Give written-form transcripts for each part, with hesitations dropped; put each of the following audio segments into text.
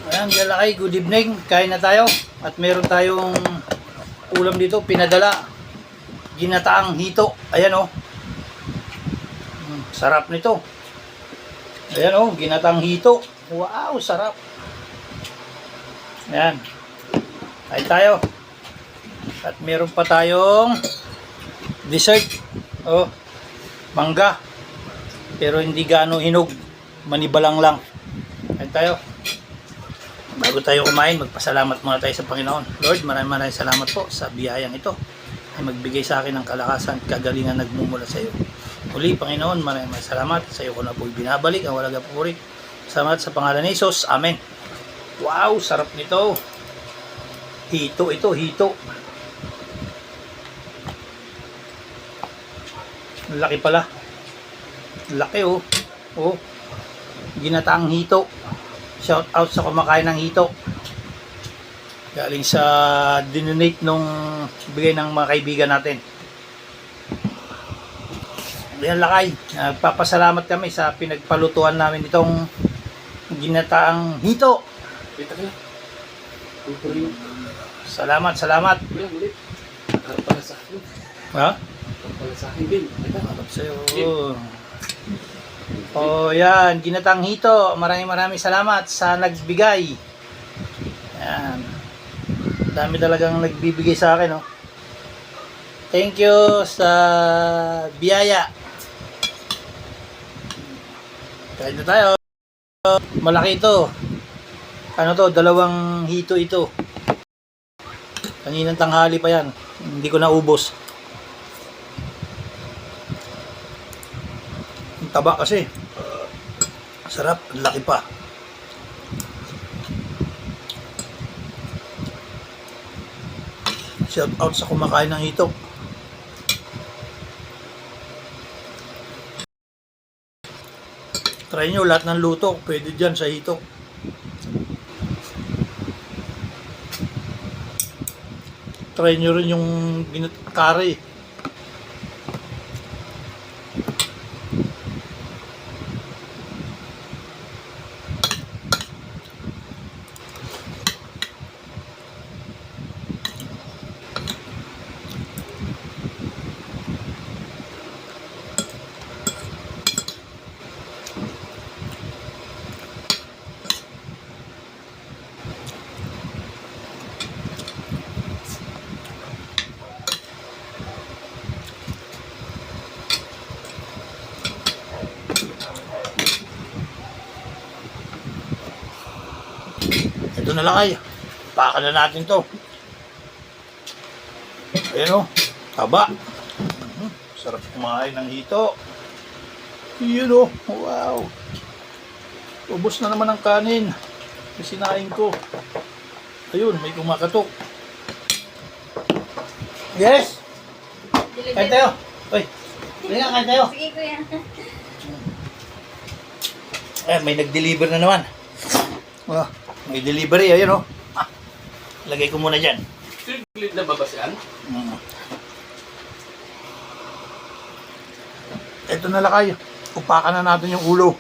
Ayan, galakay, good evening. Kain na tayo. At meron tayong ulam dito, pinadala. Ginataang hito. Ayan o. Sarap nito. Ayan o, ginataang hito. Wow, sarap. Ayan. Kain tayo. At meron pa tayong dessert. Oh, mangga. Pero hindi gaano hinog. Manibalang lang. Kain tayo. Bago tayo kumain, magpasalamat muna tayo sa Panginoon. Lord, maraming salamat po sa biyayang ito ay magbigay sa akin ng kalakasan at kagalingan nagmumula sa iyo. Muli, Panginoon, maraming salamat. Sa iyo ko na po binabalik ang walang papuri. Salamat sa pangalan ni Jesus. Amen. Wow, sarap nito. Hito ito, hito. Laki pala. Laki oh. Oh. Ginataang hito. Shout out sa kumakain ng hito. Galing sa dinonate nung bigay ng mga kaibigan natin. Ayan lakay. Nagpapasalamat kami sa pinagpalutuan namin itong ginataang hito. Salamat, salamat. Ha? Harap sa'yo. Oh, yan, ginatang hito. Maraming salamat sa nagbigay. Yan. Dami talagang nagbibigay sa akin, oh. Thank you sa biyaya. Kain na tayo. Malaki ito. Ano to? Dalawang hito ito. Kaninang tanghali pa yan. Hindi ko naubos. Ang taba kasi. Sarap, ang laki pa. Shout out sa kumakain ng hito. Try nyo lahat ng luto, pwede dyan sa hito. Try nyo rin yung curry. Ito na lang ay. Pakan na natin to. Ayan o. Taba. Sarap kumain ng hito. Yun o. Wow. Ubos na naman ang kanin. Sinain ko. Ayun, may kumakatok. Yes! Kain tayo. Uy. Halika, kain tayo. Sige, kuya. Eh, may nag-deliver na naman. Oh, may delivery, ayun oh. Lagay ko muna dyan. Siglit na babasyan? Ito na lakay. Upakan na natin yung ulo.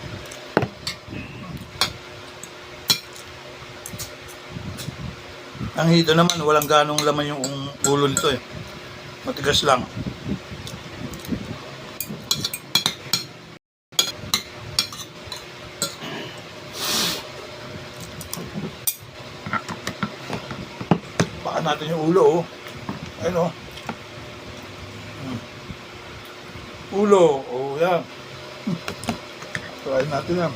Ang hito naman, walang ganong laman yung ulo nito eh. Matigas lang. Natin yung ulo oh. Ayun oh. Ulo oh, yan. Try natin yan.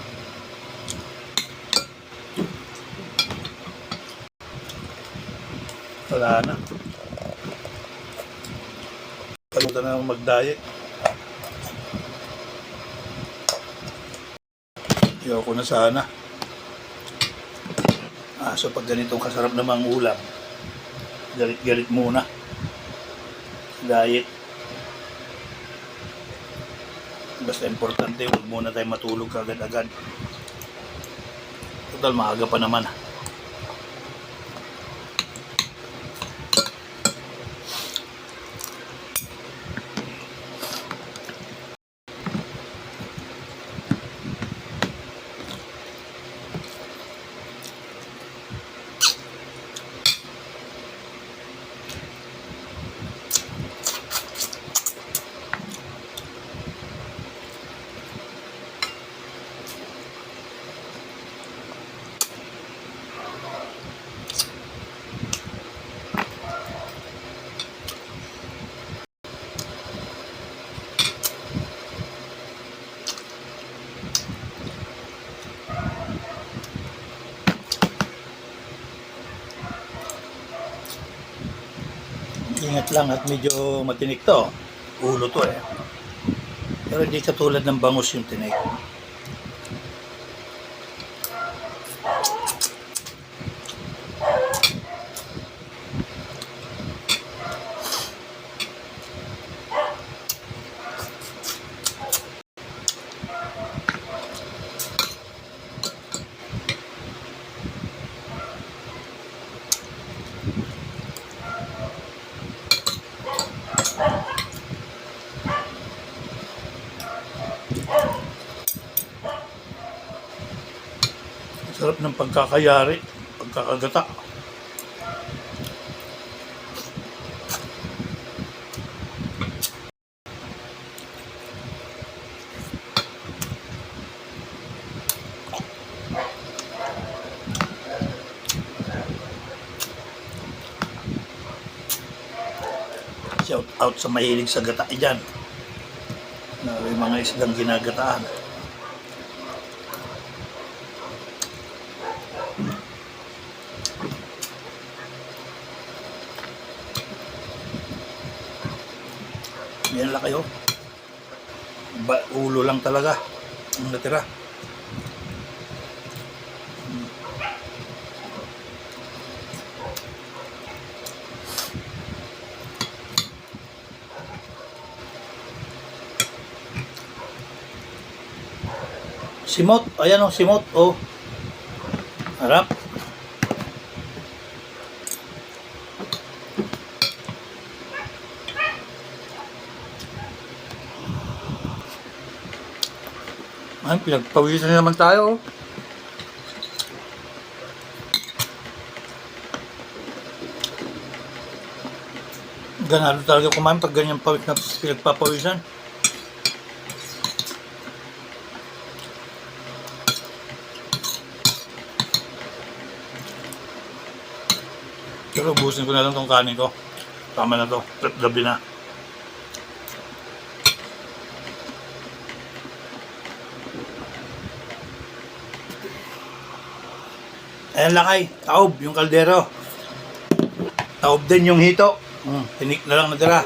Wala na. Kalimutan na akong mag-diet. Ayoko na sana. So pag ganitong kasarap namang ulam, galit-galit muna. Diet. Basta importante, huwag muna tayo matulog agad-agad. Total, maaga pa naman. Ingat lang at medyo matinik to. Ulo to eh. Pero hindi katulad ng bangus yung tinik. Sarap ng pagkakayari, pagkakagata. Shout out sa mahilig sa gata dyan. May mga isdang ginagataan. Yan lang kayo. Ulo lang talaga ang natira. Simot, ayan o, simot o. Harap. Ay, pinagpawisan naman tayo. Ganado talaga kumain pag ganyan pawis na pinagpapawisan. Pero ubusin ko na lang tong kanin ko. Tama na to. Gabi na. Ayan lakay, taob yung kaldero. Taob din yung hito. Tinik na lang natira.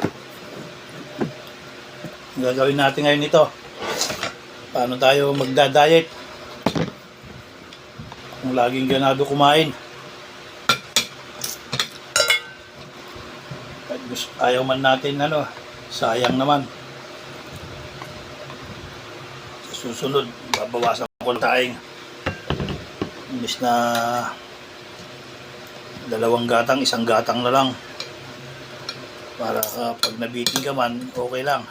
Ang gagawin natin ngayon ito. Paano tayo magda-diet? Kung laging ganado kumain. Ayaw man natin sayang naman. Sa susunod, babawasan ko taing. Imbis na 2 gatang, 1 gatang na lang. Para pag nabitin ka man, okay lang.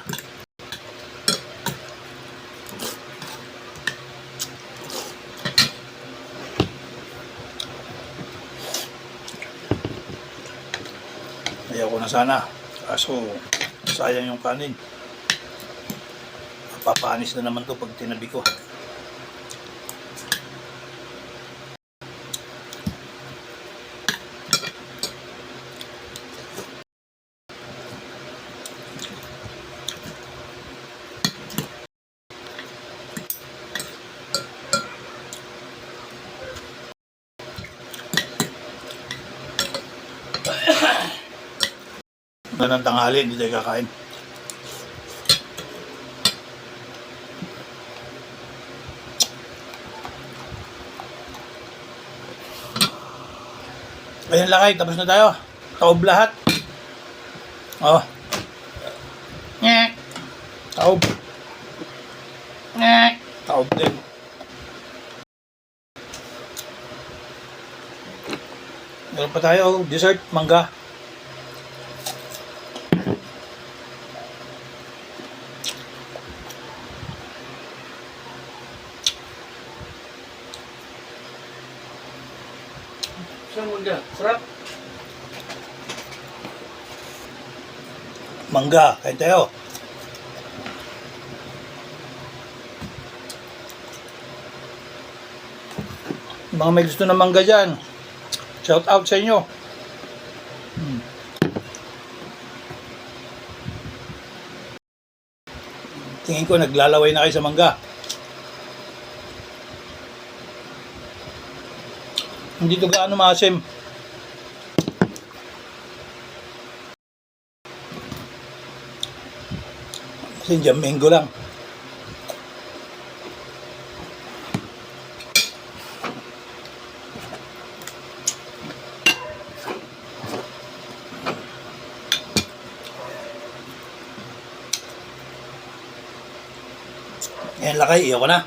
Ayaw ko na sana. Kaso, sayang yung kanin. Papanis na naman to pag tinabi ko. Na ng tanghali, hindi tayo kakain. Ayan lakay, tapos na tayo. Taob lahat. Oh. Taob. Taob din. Meron pa tayo, dessert, mangga. Sarap. Mangga, kain tayo. Mga may gusto ng mangga dyan, shout out sa inyo. Tingin ko naglalaway na kayo sa mangga. Hindi to gaano maasim. Kasi dyan mango lang. Yan lakay, iyo ko na.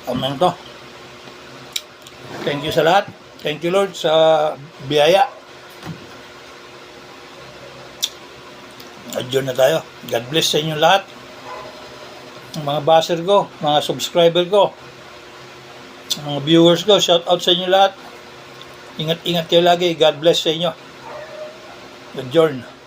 Amen to. Thank you sa lahat. Thank you Lord sa biyaya. Adyon na tayo. God bless sa inyo lahat. Mga baser ko, mga subscriber ko, mga viewers ko, shout out sa inyo lahat. Ingat-ingat kayo lagi. God bless sa inyo. Adyon.